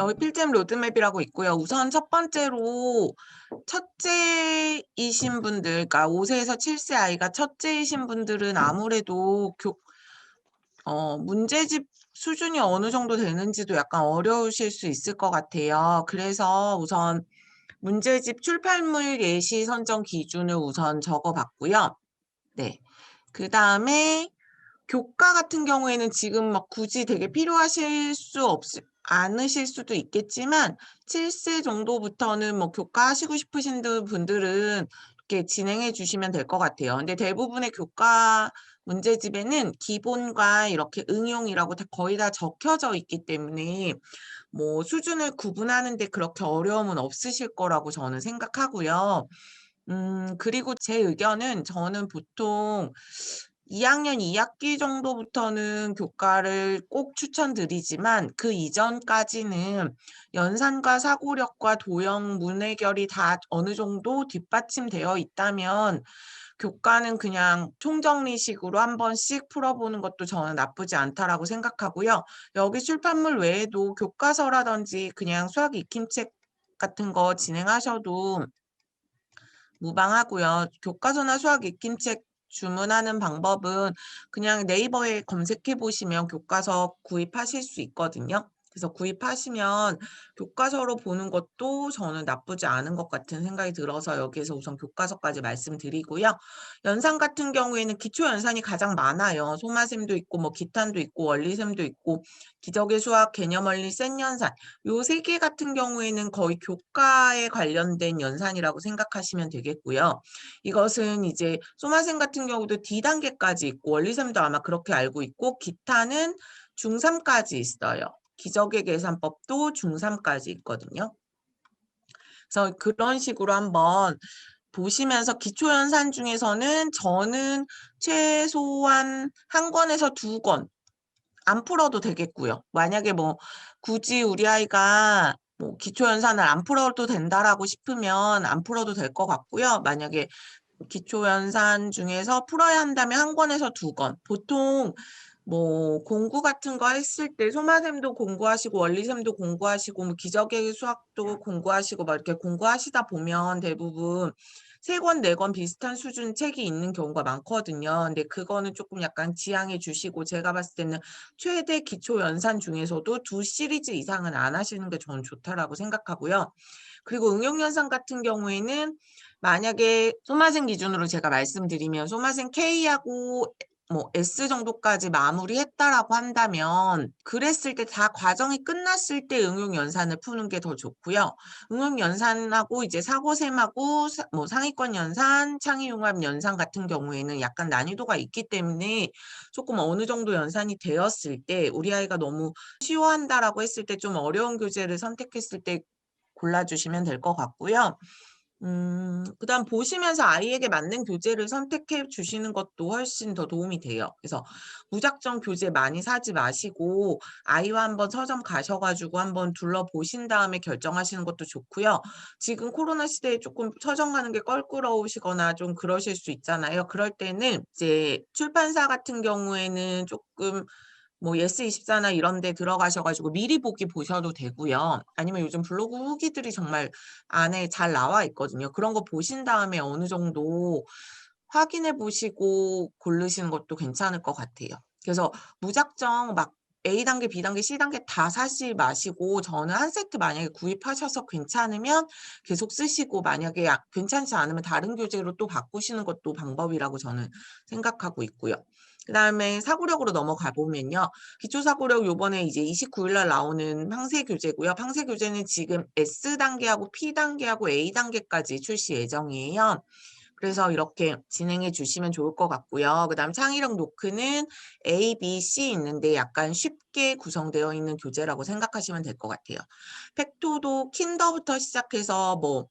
여기 필잼 로드맵이라고 있고요. 우선 첫 번째로 첫째이신 분들, 그러니까 5세에서 7세 아이가 첫째이신 분들은 아무래도 문제집 수준이 어느 정도 되는지도 약간 어려우실 수 있을 것 같아요. 그래서 우선 문제집 출판물 예시 선정 기준을 우선 적어봤고요. 네. 그다음에 교과 같은 경우에는 지금 막 굳이 되게 필요하실 수 않으실 수도 있겠지만 7세 정도부터는 뭐 교과 하시고 싶으신 분들은 이렇게 진행해 주시면 될 것 같아요. 근데 대부분의 교과 문제집에는 기본과 이렇게 응용이라고 거의 다 적혀져 있기 때문에 뭐 수준을 구분하는 데 그렇게 어려움은 없으실 거라고 저는 생각하고요. 그리고 제 의견은 저는 보통 2학년 2학기 정도부터는 교과를 꼭 추천드리지만 그 이전까지는 연산과 사고력과 도형, 문해결이 다 어느 정도 뒷받침되어 있다면 교과는 그냥 총정리식으로 한 번씩 풀어보는 것도 저는 나쁘지 않다라고 생각하고요. 여기 출판물 외에도 교과서라든지 그냥 수학 익힘책 같은 거 진행하셔도 무방하고요. 교과서나 수학 익힘책 주문하는 방법은 그냥 네이버에 검색해 보시면 교과서 구입하실 수 있거든요. 그래서 구입하시면 교과서로 보는 것도 저는 나쁘지 않은 것 같은 생각이 들어서 여기에서 우선 교과서까지 말씀드리고요. 연산 같은 경우에는 기초 연산이 가장 많아요. 소마셈도 있고 뭐 기탄도 있고 원리셈도 있고 기적의 수학, 개념 원리, 센 연산 요 세 개 같은 경우에는 거의 교과에 관련된 연산이라고 생각하시면 되겠고요. 이것은 이제 소마셈 같은 경우도 D단계까지 있고 원리셈도 아마 그렇게 알고 있고 기타는 중3까지 있어요. 기적의 계산법도 중3까지 있거든요. 그래서 그런 식으로 한번 보시면서 기초연산 중에서는 저는 최소한 한 권에서 두 권 안 풀어도 되겠고요. 만약에 뭐 굳이 우리 아이가 뭐 기초연산을 안 풀어도 된다라고 싶으면 안 풀어도 될 것 같고요. 만약에 기초연산 중에서 풀어야 한다면 한 권에서 두 권. 보통 뭐 공부 같은 거 했을 때 소마셈도 공부하시고 원리셈도 공부하시고 뭐 기적의 수학도 공부하시고 막 이렇게 공부하시다 보면 대부분 세 권, 네 권 비슷한 수준 책이 있는 경우가 많거든요. 근데 그거는 조금 약간 지양해 주시고 제가 봤을 때는 최대 기초 연산 중에서도 두 시리즈 이상은 안 하시는 게 저는 좋다라고 생각하고요. 그리고 응용 연산 같은 경우에는 만약에 소마셈 기준으로 제가 말씀드리면 소마셈 K하고 뭐 S 정도까지 마무리했다라고 한다면 그랬을 때 다 과정이 끝났을 때 응용 연산을 푸는 게 더 좋고요. 응용 연산하고 이제 사고셈하고 뭐 상위권 연산, 창의융합 연산 같은 경우에는 약간 난이도가 있기 때문에 조금 어느 정도 연산이 되었을 때 우리 아이가 너무 쉬워한다라고 했을 때 좀 어려운 교재를 선택했을 때 골라주시면 될 것 같고요. 그다음 보시면서 아이에게 맞는 교재를 선택해 주시는 것도 훨씬 더 도움이 돼요. 그래서 무작정 교재 많이 사지 마시고 아이와 한번 서점 가셔가지고 한번 둘러보신 다음에 결정하시는 것도 좋고요. 지금 코로나 시대에 조금 서점 가는 게 껄끄러우시거나 좀 그러실 수 있잖아요. 그럴 때는 이제 출판사 같은 경우에는 조금 뭐 예스24나 이런 데 들어가셔가지고 미리 보기 보셔도 되고요. 아니면 요즘 블로그 후기들이 정말 안에 잘 나와 있거든요. 그런 거 보신 다음에 어느 정도 확인해 보시고 고르시는 것도 괜찮을 것 같아요. 그래서 무작정 막 A단계, B단계, C단계 다 사지 마시고 저는 한 세트 만약에 구입하셔서 괜찮으면 계속 쓰시고 만약에 괜찮지 않으면 다른 교재로 또 바꾸시는 것도 방법이라고 저는 생각하고 있고요. 그다음에 사고력으로 넘어가 보면요. 기초사고력 요번에 이제 29일 날 나오는 팡세 교재고요. 팡세 교재는 지금 S단계하고 P단계하고 A단계까지 출시 예정이에요. 그래서 이렇게 진행해 주시면 좋을 것 같고요. 그다음 창의력 노크는 A, B, C 있는데 약간 쉽게 구성되어 있는 교재라고 생각하시면 될 것 같아요. 팩토도 킨더부터 시작해서 뭐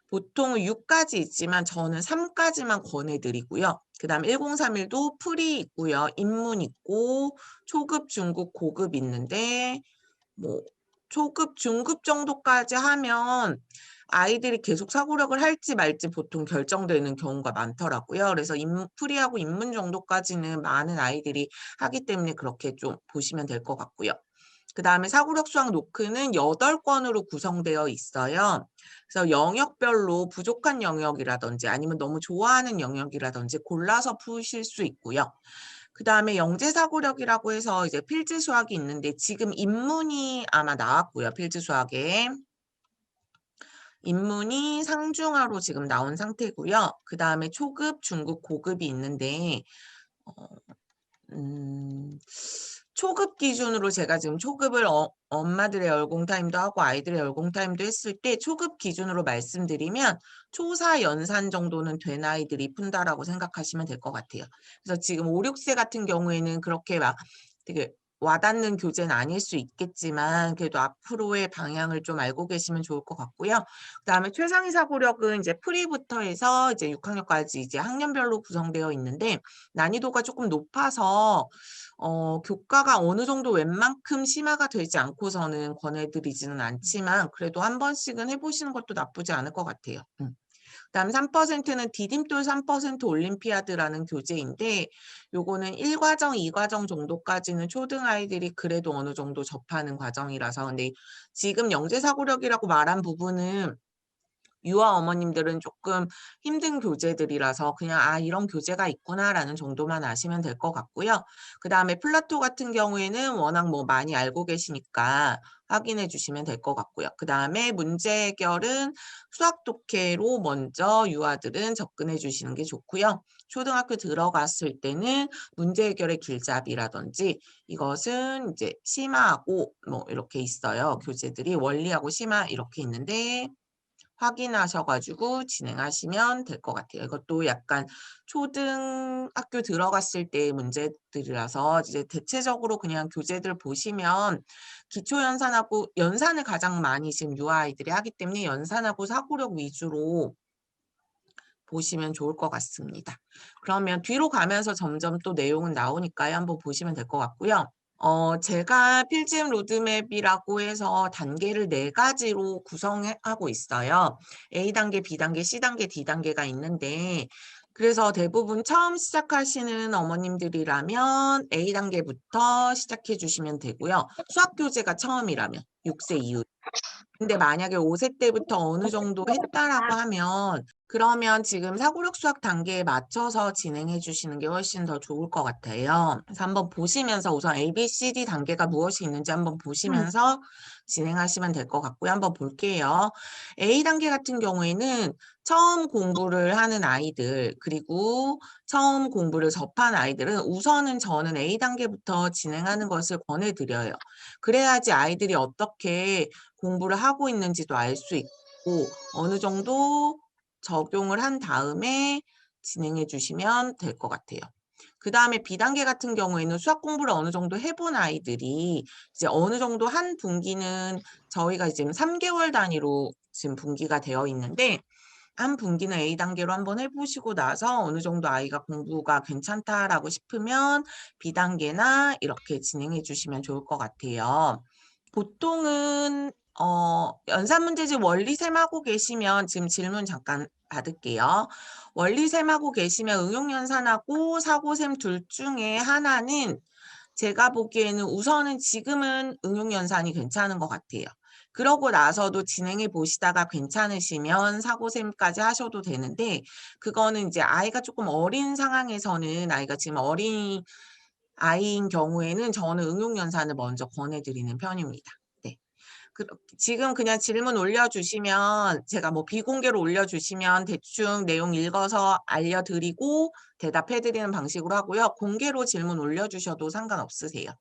보통 6까지 있지만 저는 3까지만 권해드리고요. 그 다음 1031도 풀이 있고요. 인문 있고 초급, 중급, 고급 있는데 뭐 초급, 중급 정도까지 하면 아이들이 계속 사고력을 할지 말지 보통 결정되는 경우가 많더라고요. 그래서 풀이하고 인문 정도까지는 많은 아이들이 하기 때문에 그렇게 좀 보시면 될 것 같고요. 그다음에 사고력 수학 노크는 8권으로 구성되어 있어요. 그래서 영역별로 부족한 영역이라든지 아니면 너무 좋아하는 영역이라든지 골라서 푸실 수 있고요. 그다음에 영재사고력이라고 해서 이제 필지 수학이 있는데 지금 입문이 아마 나왔고요. 필지 수학에. 입문이 상중하로 지금 나온 상태고요. 그다음에 초급, 중급, 고급이 있는데 어, 초급 기준으로 제가 지금 초급을 엄마들의 열공타임도 하고 아이들의 열공타임도 했을 때 초급 기준으로 말씀드리면 초사 연산 정도는 된 아이들이 푼다라고 생각하시면 될 것 같아요. 그래서 지금 5, 6세 같은 경우에는 그렇게 막 되게 와닿는 교재는 아닐 수 있겠지만 그래도 앞으로의 방향을 좀 알고 계시면 좋을 것 같고요. 그다음에 최상위 사고력은 이제 프리부터 해서 이제 6학년까지 이제 학년별로 구성되어 있는데 난이도가 조금 높아서 교과가 어느 정도 웬만큼 심화가 되지 않고서는 권해드리지는 않지만 그래도 한 번씩은 해보시는 것도 나쁘지 않을 것 같아요. 그다음 3%는 디딤돌 3% 올림피아드라는 교재인데 요거는 1과정, 2과정 정도까지는 초등 아이들이 그래도 어느 정도 접하는 과정이라서 근데 지금 영재사고력이라고 말한 부분은 유아 어머님들은 조금 힘든 교재들이라서 그냥 이런 교재가 있구나라는 정도만 아시면 될 것 같고요. 그다음에 플라토 같은 경우에는 워낙 뭐 많이 알고 계시니까 확인해 주시면 될 것 같고요. 그다음에 문제 해결은 수학 독해로 먼저 유아들은 접근해 주시는 게 좋고요. 초등학교 들어갔을 때는 문제 해결의 길잡이라든지 이것은 이제 심화하고 뭐 이렇게 있어요. 교재들이 원리하고 심화 이렇게 있는데 확인하셔가지고 진행하시면 될 것 같아요. 이것도 약간 초등학교 들어갔을 때의 문제들이라서 이제 대체적으로 그냥 교재들 보시면 기초연산하고 연산을 가장 많이 지금 유아아이들이 하기 때문에 연산하고 사고력 위주로 보시면 좋을 것 같습니다. 그러면 뒤로 가면서 점점 또 내용은 나오니까요. 한번 보시면 될 것 같고요. 제가 필즘 로드맵이라고 해서 단계를 4가지로 구성하고 있어요. A단계, B단계, C단계, D단계가 있는데 그래서 대부분 처음 시작하시는 어머님들이라면 A단계부터 시작해 주시면 되고요. 수학 교재가 처음이라면 6세 이후. 근데 만약에 5세 때부터 어느 정도 했다라고 하면 그러면 지금 사고력 수학 단계에 맞춰서 진행해 주시는 게 훨씬 더 좋을 것 같아요. 그래서 한번 보시면서 우선 A, B, C, D 단계가 무엇이 있는지 한번 보시면서 진행하시면 될 것 같고요. 한번 볼게요. A 단계 같은 경우에는 처음 공부를 하는 아이들 그리고 처음 공부를 접한 아이들은 우선은 저는 A 단계부터 진행하는 것을 권해드려요. 그래야지 아이들이 어떻게 공부를 하고 있는지도 알 수 있고 어느 정도 적용을 한 다음에 진행해 주시면 될 것 같아요. 그 다음에 B단계 같은 경우에는 수학 공부를 어느 정도 해본 아이들이 이제 어느 정도 한 분기는 저희가 지금 3개월 단위로 지금 분기가 되어 있는데 한 분기는 A단계로 한번 해보시고 나서 어느 정도 아이가 공부가 괜찮다라고 싶으면 B단계나 이렇게 진행해 주시면 좋을 것 같아요. 보통은 연산문제집 원리셈하고 계시면 지금 질문 잠깐 받을게요. 원리셈하고 계시면 응용연산하고 사고셈 둘 중에 하나는 제가 보기에는 우선은 지금은 응용연산이 괜찮은 것 같아요. 그러고 나서도 진행해 보시다가 괜찮으시면 사고셈까지 하셔도 되는데 그거는 이제 아이가 조금 어린 상황에서는 아이가 지금 어린 아이인 경우에는 저는 응용연산을 먼저 권해드리는 편입니다. 네. 지금 그냥 질문 올려주시면 제가 뭐 비공개로 올려주시면 대충 내용 읽어서 알려드리고 대답해드리는 방식으로 하고요. 공개로 질문 올려주셔도 상관없으세요.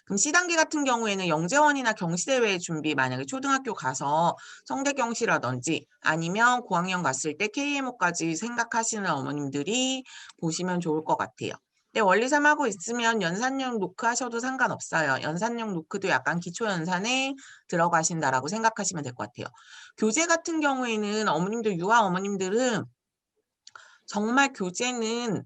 그럼 C단계 같은 경우에는 영재원이나 경시대회 준비 만약에 초등학교 가서 성대경시라든지 아니면 고학년 갔을 때 KMO까지 생각하시는 어머님들이 보시면 좋을 것 같아요. 네, 원리삼 하고 있으면 연산용 노크 하셔도 상관없어요. 연산용 노크도 약간 기초 연산에 들어가신다라고 생각하시면 될 것 같아요. 교재 같은 경우에는 어머님들, 유아 어머님들은 정말 교재는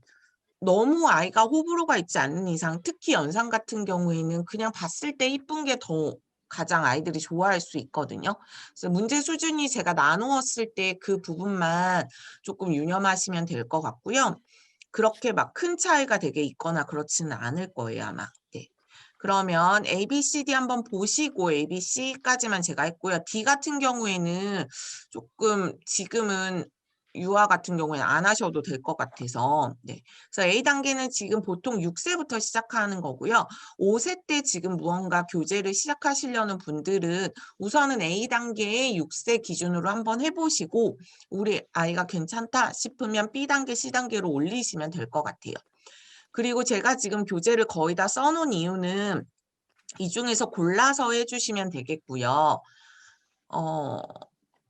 너무 아이가 호불호가 있지 않는 이상 특히 연산 같은 경우에는 그냥 봤을 때 이쁜 게 더 가장 아이들이 좋아할 수 있거든요. 그래서 문제 수준이 제가 나누었을 때 그 부분만 조금 유념하시면 될 것 같고요. 그렇게 막 큰 차이가 되게 있거나 그렇지는 않을 거예요, 아마. 네. 그러면 A, B, C, D 한번 보시고 A, B, C까지만 제가 했고요. D 같은 경우에는 조금 지금은 유아 같은 경우에는 안 하셔도 될 것 같아서. 네. 그래서 A 단계는 지금 보통 6세부터 시작하는 거고요. 5세 때 지금 무언가 교재를 시작하시려는 분들은 우선은 A 단계의 6세 기준으로 한번 해보시고 우리 아이가 괜찮다 싶으면 B 단계, C 단계로 올리시면 될 것 같아요. 그리고 제가 지금 교재를 거의 다 써놓은 이유는 이 중에서 골라서 해주시면 되겠고요.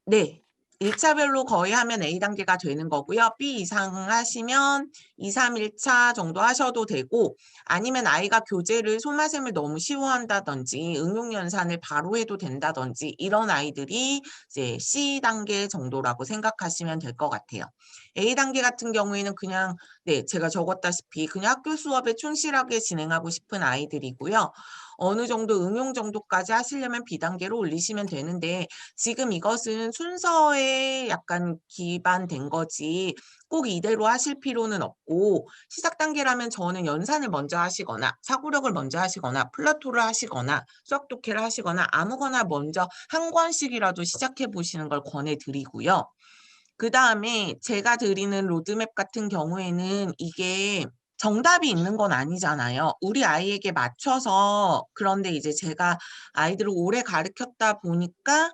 네. 1차별로 거의 하면 A 단계가 되는 거고요. B 이상 하시면 2, 3, 1차 정도 하셔도 되고 아니면 아이가 교재를 소마셈을 너무 쉬워한다든지 응용 연산을 바로 해도 된다든지 이런 아이들이 이제 C 단계 정도라고 생각하시면 될 것 같아요. A 단계 같은 경우에는 그냥 제가 적었다시피 그냥 학교 수업에 충실하게 진행하고 싶은 아이들이고요. 어느 정도 응용 정도까지 하시려면 B 단계로 올리시면 되는데 지금 이것은 순서에 약간 기반된 거지 꼭 이대로 하실 필요는 없고 시작 단계라면 저는 연산을 먼저 하시거나 사고력을 먼저 하시거나 플라토를 하시거나 수학 독해를 하시거나 아무거나 먼저 한 권씩이라도 시작해 보시는 걸 권해드리고요. 그 다음에 제가 드리는 로드맵 같은 경우에는 이게 정답이 있는 건 아니잖아요. 우리 아이에게 맞춰서 그런데 이제 제가 아이들을 오래 가르쳤다 보니까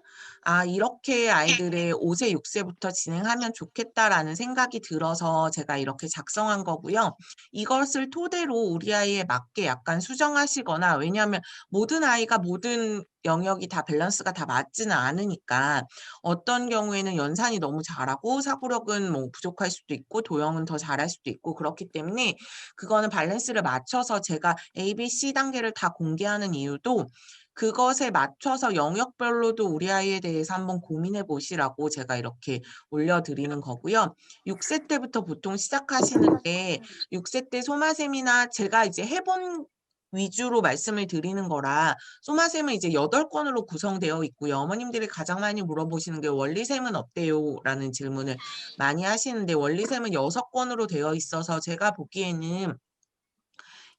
이렇게 아이들의 5세, 6세부터 진행하면 좋겠다라는 생각이 들어서 제가 이렇게 작성한 거고요. 이것을 토대로 우리 아이에 맞게 약간 수정하시거나 왜냐하면 모든 아이가 모든 영역이 다 밸런스가 다 맞지는 않으니까 어떤 경우에는 연산이 너무 잘하고 사고력은 뭐 부족할 수도 있고 도형은 더 잘할 수도 있고 그렇기 때문에 그거는 밸런스를 맞춰서 제가 A, B, C 단계를 다 공개하는 이유도 그것에 맞춰서 영역별로도 우리 아이에 대해서 한번 고민해 보시라고 제가 이렇게 올려드리는 거고요. 6세 때부터 보통 시작하시는데 6세 때 소마셈이나 제가 이제 해본 위주로 말씀을 드리는 거라 소마셈은 이제 8권으로 구성되어 있고요. 어머님들이 가장 많이 물어보시는 게 원리셈은 어때요? 라는 질문을 많이 하시는데 원리셈은 6권으로 되어 있어서 제가 보기에는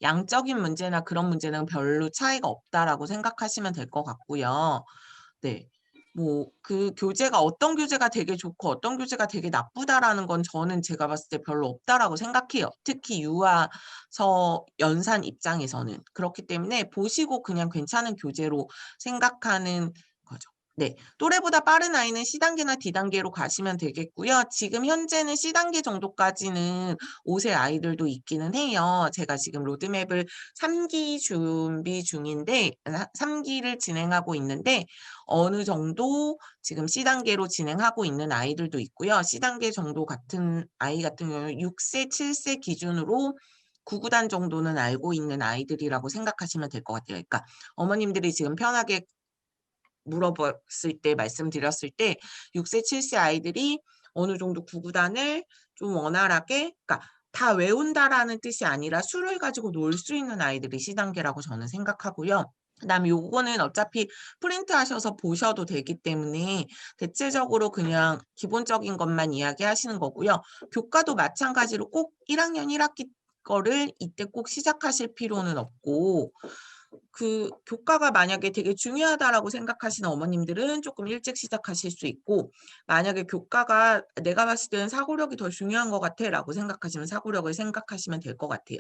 양적인 문제나 그런 문제는 별로 차이가 없다라고 생각하시면 될 것 같고요. 네. 뭐 그 교재가 어떤 교재가 되게 좋고 어떤 교재가 되게 나쁘다라는 건 저는 제가 봤을 때 별로 없다라고 생각해요. 특히 유아서 연산 입장에서는. 그렇기 때문에 보시고 그냥 괜찮은 교재로 생각하는 거죠. 네. 또래보다 빠른 아이는 C단계나 D단계로 가시면 되겠고요. 지금 현재는 C단계 정도까지는 5세 아이들도 있기는 해요. 제가 지금 로드맵을 3기 준비 중인데 3기를 진행하고 있는데 어느 정도 지금 C단계로 진행하고 있는 아이들도 있고요. C단계 정도 같은 아이 같은 경우는 6세, 7세 기준으로 9구단 정도는 알고 있는 아이들이라고 생각하시면 될 것 같아요. 그러니까 어머님들이 지금 편하게 물어봤을 때 말씀드렸을 때 6세, 7세 아이들이 어느 정도 9구단을 좀 원활하게 그러니까 다 외운다라는 뜻이 아니라 수를 가지고 놀 수 있는 아이들이 C단계라고 저는 생각하고요. 그다음에 요거는 어차피 프린트하셔서 보셔도 되기 때문에 대체적으로 그냥 기본적인 것만 이야기하시는 거고요. 교과도 마찬가지로 꼭 1학년 1학기 거를 이때 꼭 시작하실 필요는 없고 그 교과가 만약에 되게 중요하다라고 생각하시는 어머님들은 조금 일찍 시작하실 수 있고 만약에 교과가 내가 봤을 때는 사고력이 더 중요한 것 같아라고 생각하시면 사고력을 생각하시면 될 것 같아요.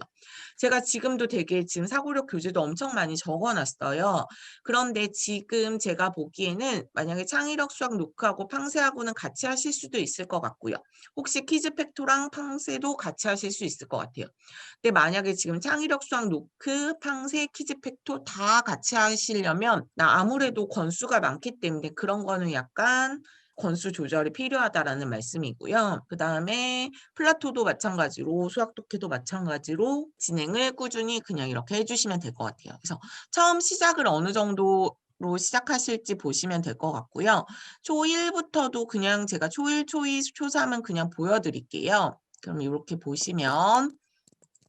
제가 지금도 되게 지금 사고력 교재도 엄청 많이 적어놨어요. 그런데 지금 제가 보기에는 만약에 창의력 수학 노크하고 팡세하고는 같이 하실 수도 있을 것 같고요. 혹시 퀴즈 팩토랑 팡세도 같이 하실 수 있을 것 같아요. 근데 만약에 지금 창의력 수학 노크, 팡세, 퀴즈 팩토 다 같이 하시려면 아무래도 권수가 많기 때문에 그런 거는 약간 권수 조절이 필요하다라는 말씀이고요. 그다음에 플라토도 마찬가지로 수학 독해도 마찬가지로 진행을 꾸준히 그냥 이렇게 해주시면 될 것 같아요. 그래서 처음 시작을 어느 정도 로 시작하실지 보시면 될 것 같고요. 초1부터도 그냥 제가 초1, 초2, 초3은 그냥 보여드릴게요. 그럼 이렇게 보시면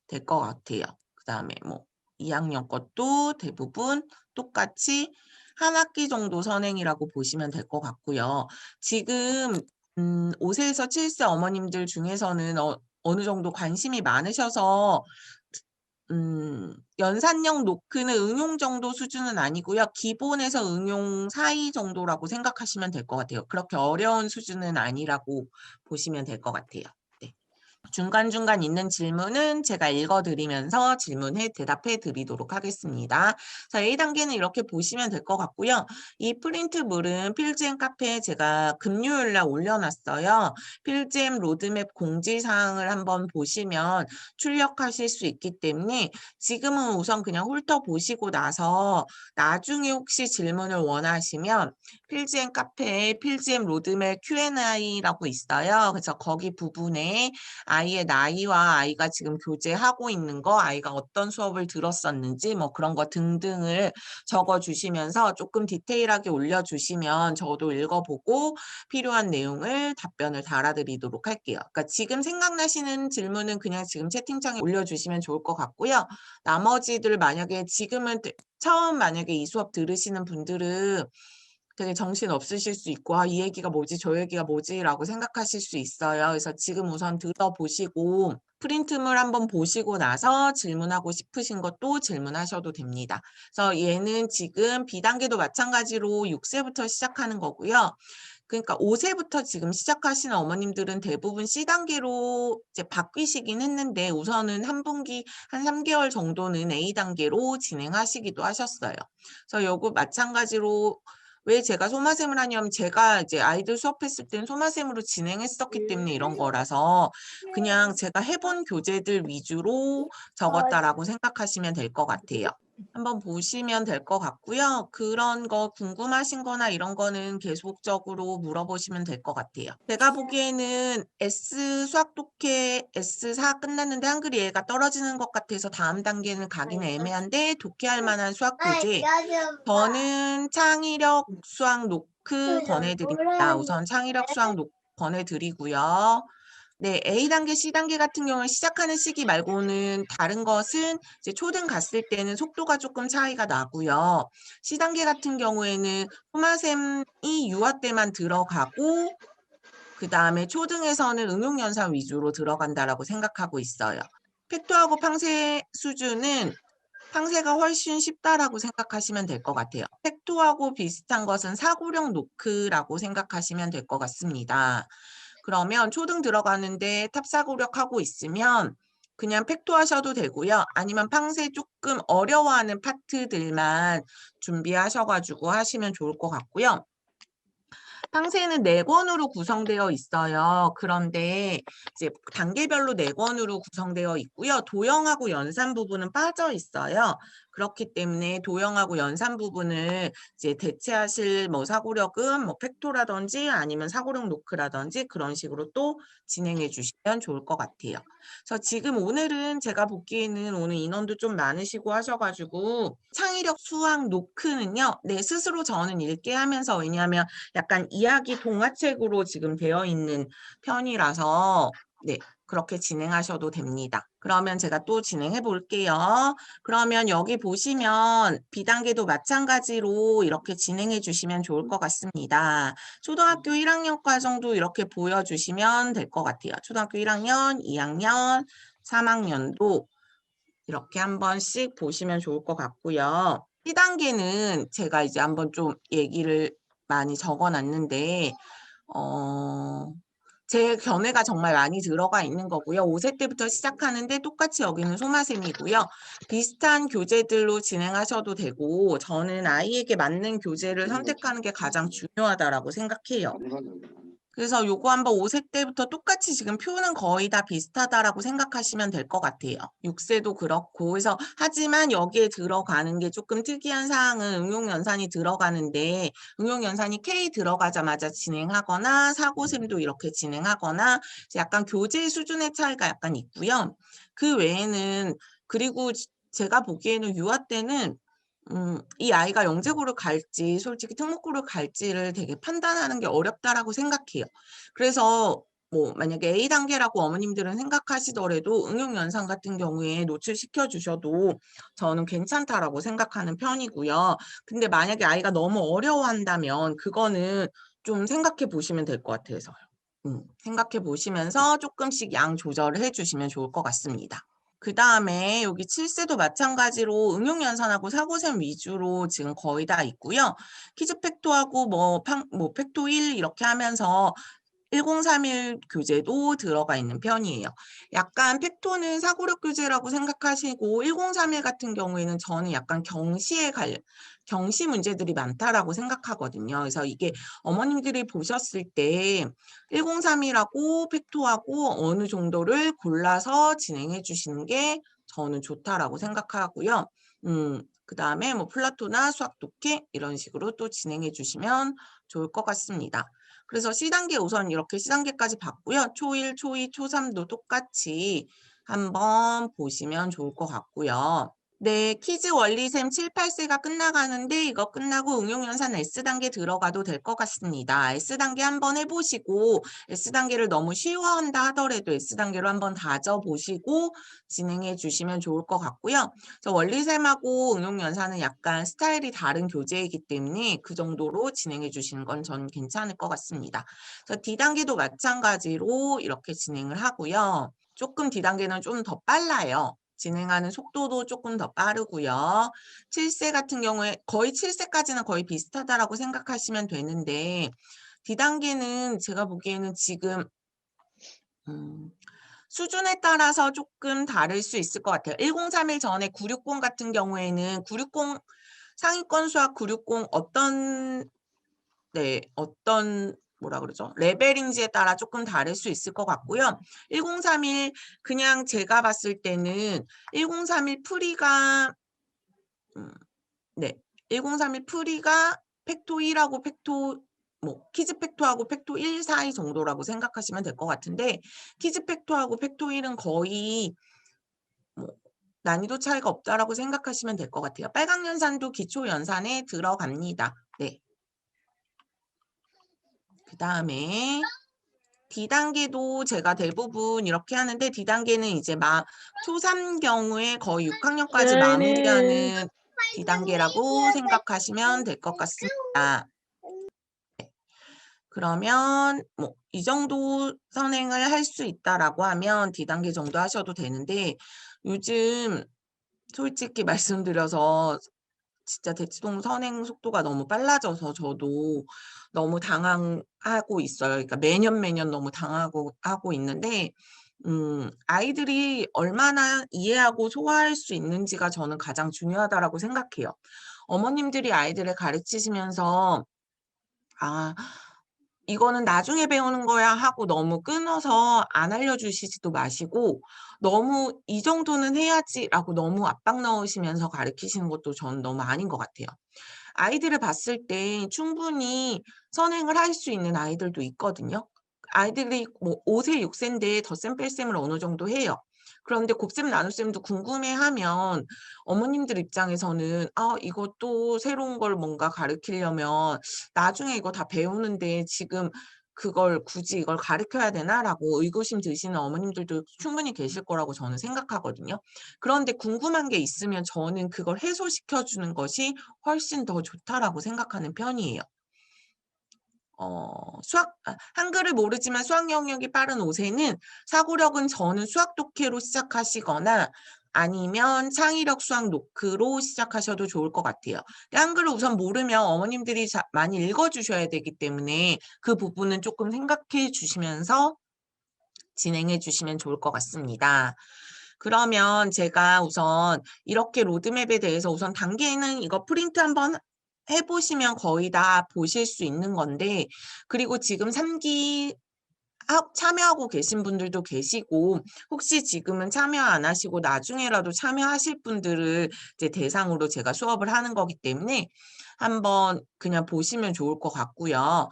될 것 같아요. 그 다음에 뭐 2학년 것도 대부분 똑같이 한 학기 정도 선행이라고 보시면 될 것 같고요. 지금 5세에서 7세 어머님들 중에서는 어느 정도 관심이 많으셔서 연산형 노크는 응용 정도 수준은 아니고요. 기본에서 응용 사이 정도라고 생각하시면 될 것 같아요. 그렇게 어려운 수준은 아니라고 보시면 될 것 같아요. 네. 중간중간 있는 질문은 제가 읽어드리면서 질문에 대답해 드리도록 하겠습니다. 자, A단계는 이렇게 보시면 될 것 같고요. 이 프린트물은 필잼 카페에 제가 금요일 날 올려놨어요. 필잼 로드맵 공지사항을 한번 보시면 출력하실 수 있기 때문에 지금은 우선 그냥 훑어보시고 나서 나중에 혹시 질문을 원하시면 필잼 카페에 필잼 로드맵 Q&A라고 있어요. 그래서 거기 부분에 아이의 나이와 아이가 지금 교재하고 있는 거, 아이가 어떤 수업을 들었었는지 뭐 그런 거 등등을 적어주시면서 조금 디테일하게 올려주시면 저도 읽어보고 필요한 내용을 답변을 달아드리도록 할게요. 그러니까 지금 생각나시는 질문은 그냥 지금 채팅창에 올려주시면 좋을 것 같고요. 나머지들 만약에 지금은 처음 만약에 이 수업 들으시는 분들은 되게 정신 없으실 수 있고 이 얘기가 뭐지 저 얘기가 뭐지 라고 생각하실 수 있어요. 그래서 지금 우선 들어보시고 프린트물 한번 보시고 나서 질문하고 싶으신 것도 질문하셔도 됩니다. 그래서 얘는 지금 B단계도 마찬가지로 6세부터 시작하는 거고요. 그러니까 5세부터 지금 시작하시는 어머님들은 대부분 C단계로 이제 바뀌시긴 했는데 우선은 한 분기 한 3개월 정도는 A단계로 진행하시기도 하셨어요. 그래서 요거 마찬가지로 왜 제가 소마셈을 하냐면 제가 이제 아이들 수업했을 때는 소마셈으로 진행했었기 때문에 이런 거라서 그냥 제가 해본 교재들 위주로 적었다라고 생각하시면 될 것 같아요. 한번 보시면 될 것 같고요. 그런 거 궁금하신 거나 이런 거는 계속적으로 물어보시면 될 것 같아요. 제가 보기에는 S 수학 독해 S4 끝났는데 한글 이해가 떨어지는 것 같아서 다음 단계는 가기는 애매한데 독해할 만한 수학 교재 저는 창의력 수학 노크 권해드립니다. 우선 창의력 수학 노크 권해드리고요. 네, A단계, C단계 같은 경우는 시작하는 시기 말고는 다른 것은 이제 초등 갔을 때는 속도가 조금 차이가 나고요. C단계 같은 경우에는 소마셈이 유아 때만 들어가고 그 다음에 초등에서는 응용연산 위주로 들어간다라고 생각하고 있어요. 팩토하고 팡세 수준은 팡세가 훨씬 쉽다라고 생각하시면 될 것 같아요. 팩토하고 비슷한 것은 사고력 노크라고 생각하시면 될 것 같습니다. 그러면 초등 들어가는데 탑사고력 하고 있으면 그냥 팩토 하셔도 되고요. 아니면 팡세 조금 어려워하는 파트들만 준비하셔가지고 하시면 좋을 것 같고요. 팡세는 4권으로 구성되어 있어요. 그런데 이제 단계별로 4권으로 구성되어 있고요. 도형하고 연산 부분은 빠져 있어요. 그렇기 때문에 도형하고 연산 부분을 이제 대체하실 뭐 사고력은 뭐 팩토라든지 아니면 사고력 노크라든지 그런 식으로 또 진행해 주시면 좋을 것 같아요. 그래서 지금 오늘은 제가 보기에는 오늘 인원도 좀 많으시고 하셔가지고 창의력 수학 노크는요. 네, 스스로 저는 읽게 하면서 왜냐하면 약간 이야기 동화책으로 지금 되어 있는 편이라서 네, 그렇게 진행하셔도 됩니다. 그러면 제가 또 진행해 볼게요. 그러면 여기 보시면 B단계도 마찬가지로 이렇게 진행해 주시면 좋을 것 같습니다. 초등학교 1학년 과정도 이렇게 보여주시면 될 것 같아요. 초등학교 1학년, 2학년, 3학년도 이렇게 한 번씩 보시면 좋을 것 같고요. B단계는 제가 이제 한번 좀 얘기를 많이 적어놨는데 제 견해가 정말 많이 들어가 있는 거고요. 5세 때부터 시작하는데 똑같이 여기는 소마셈이고요. 비슷한 교재들로 진행하셔도 되고 저는 아이에게 맞는 교재를 선택하는 게 가장 중요하다라고 생각해요. 그래서 요거 한번 5세 때부터 똑같이 지금 표는 거의 다 비슷하다라고 생각하시면 될 것 같아요. 6세도 그렇고. 그래서 하지만 여기에 들어가는 게 조금 특이한 사항은 응용연산이 들어가는데 응용연산이 K 들어가자마자 진행하거나 사고셈도 이렇게 진행하거나 약간 교재 수준의 차이가 약간 있고요. 그 외에는 그리고 제가 보기에는 유아 때는 이 아이가 영재고를 갈지 솔직히 특목고를 갈지를 되게 판단하는 게 어렵다라고 생각해요. 그래서 뭐 만약에 A단계라고 어머님들은 생각하시더라도 응용연산 같은 경우에 노출시켜 주셔도 저는 괜찮다라고 생각하는 편이고요. 근데 만약에 아이가 너무 어려워한다면 그거는 좀 생각해 보시면 될 것 같아서요. 생각해 보시면서 조금씩 양 조절을 해주시면 좋을 것 같습니다. 그다음에 여기 7세도 마찬가지로 응용 연산하고 사고셈 위주로 지금 거의 다 있고요. 퀴즈 팩토하고 뭐 팩토 1 이렇게 하면서 1031 교재도 들어가 있는 편이에요. 약간 팩토는 사고력 교재라고 생각하시고 1031 같은 경우에는 저는 약간 경시 문제들이 많다라고 생각하거든요. 그래서 이게 어머님들이 보셨을 때 1031하고 팩토하고 어느 정도를 골라서 진행해 주시는 게 저는 좋다라고 생각하고요. 그다음에 뭐 플라토나 수학 독해 이런 식으로 또 진행해 주시면 좋을 것 같습니다. 그래서 C단계 우선 이렇게 C단계까지 봤고요. 초1, 초2, 초3도 똑같이 한번 보시면 좋을 것 같고요. 네, 퀴즈 원리셈 7, 8세가 끝나가는데 이거 끝나고 응용연산 S단계 들어가도 될 것 같습니다. S단계 한번 해보시고 S단계를 너무 쉬워한다 하더라도 S단계로 한번 다져보시고 진행해 주시면 좋을 것 같고요. 저 원리셈하고 응용연산은 약간 스타일이 다른 교재이기 때문에 그 정도로 진행해 주시는 건 전 괜찮을 것 같습니다. 그래서 D단계도 마찬가지로 이렇게 진행을 하고요. 조금 D단계는 좀 더 빨라요. 진행하는 속도도 조금 더 빠르고요. 7세 같은 경우에 거의 7세까지는 거의 비슷하다라고 생각하시면 되는데 D단계는 제가 보기에는 지금 수준에 따라서 조금 다를 수 있을 것 같아요. 1031 전에 960 같은 경우에는 960 상위권 수학 960 어떤 뭐라 그러죠? 레벨인지에 따라 조금 다를 수 있을 것 같고요. 1031 그냥 제가 봤을 때는 1031 풀이가 네. 1031 풀이가 팩토 1하고 팩토 퀴즈 팩토하고 팩토 1 사이 정도라고 생각하시면 될 것 같은데 퀴즈 팩토하고 팩토 1은 거의 뭐 난이도 차이가 없다라고 생각하시면 될 것 같아요. 빨강 연산도 기초 연산에 들어갑니다. 네. 그다음에 D단계도 제가 대부분 이렇게 하는데 D단계는 이제 초3 경우에 거의 6학년까지 마무리하는 D단계라고 생각하시면 될 것 같습니다. 그러면 뭐 이 정도 선행을 할 수 있다라고 하면 D단계 정도 하셔도 되는데 요즘 솔직히 말씀드려서 진짜 대치동 선행 속도가 너무 빨라져서 저도 너무 당황하고 있어요. 그러니까 매년 너무 하고 있는데 아이들이 얼마나 이해하고 소화할 수 있는지가 저는 가장 중요하다라고 생각해요. 어머님들이 아이들을 가르치시면서 아 이거는 나중에 배우는 거야 하고 너무 끊어서 안 알려주시지도 마시고 너무 이 정도는 해야지라고 너무 압박 넣으시면서 가르치시는 것도 저는 너무 아닌 것 같아요. 아이들을 봤을 때 충분히 선행을 할 수 있는 아이들도 있거든요. 아이들이 뭐 5세, 6세인데 덧셈 뺄셈을 어느 정도 해요. 그런데 곱셈 나눗셈도 궁금해하면 어머님들 입장에서는 '아 이것도 새로운 걸 뭔가 가르치려면 나중에 이거 다 배우는데 지금 그걸 굳이 이걸 가르쳐야 되나?'라고 의구심 드시는 어머님들도 충분히 계실 거라고 저는 생각하거든요. 그런데 궁금한 게 있으면 저는 그걸 해소시켜 주는 것이 훨씬 더 좋다라고 생각하는 편이에요. 한글을 모르지만 수학 영역이 빠른 5세는 사고력은 저는 수학 독해로 시작하시거나 아니면 창의력 수학 노크로 시작하셔도 좋을 것 같아요. 근데 한글을 우선 모르면 어머님들이 많이 읽어 주셔야 되기 때문에 그 부분은 조금 생각해 주시면서 진행해 주시면 좋을 것 같습니다. 그러면 제가 우선 이렇게 로드맵에 대해서 우선 단계는 이거 프린트 한번 해 보시면 거의 다 보실 수 있는 건데 그리고 지금 3기 참여하고 계신 분들도 계시고 혹시 지금은 참여 안 하시고 나중에라도 참여하실 분들을 이제 대상으로 제가 수업을 하는 거기 때문에 한번 그냥 보시면 좋을 것 같고요.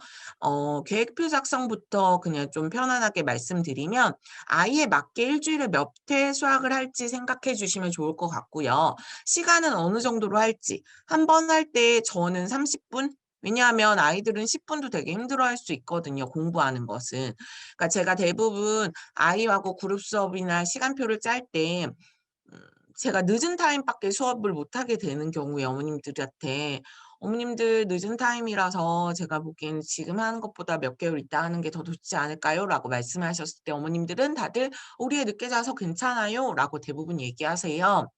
계획표 작성부터 그냥 좀 편안하게 말씀드리면 아이에 맞게 일주일에 몇 회 수학을 할지 생각해 주시면 좋을 것 같고요. 시간은 어느 정도로 할지 한 번 할 때 저는 30분 왜냐하면 아이들은 10분도 되게 힘들어할 수 있거든요, 공부하는 것은. 그러니까 제가 대부분 아이하고 그룹 수업이나 시간표를 짤 때 제가 늦은 타임밖에 수업을 못 하게 되는 경우에 어머님들한테 "어머님들 늦은 타임이라서 제가 보기에는 지금 하는 것보다 몇 개월 있다 하는 게 더 좋지 않을까요?"라고 말씀하셨을 때 어머님들은 다들 "우리 애 늦게 자서 괜찮아요."라고 대부분 얘기하세요.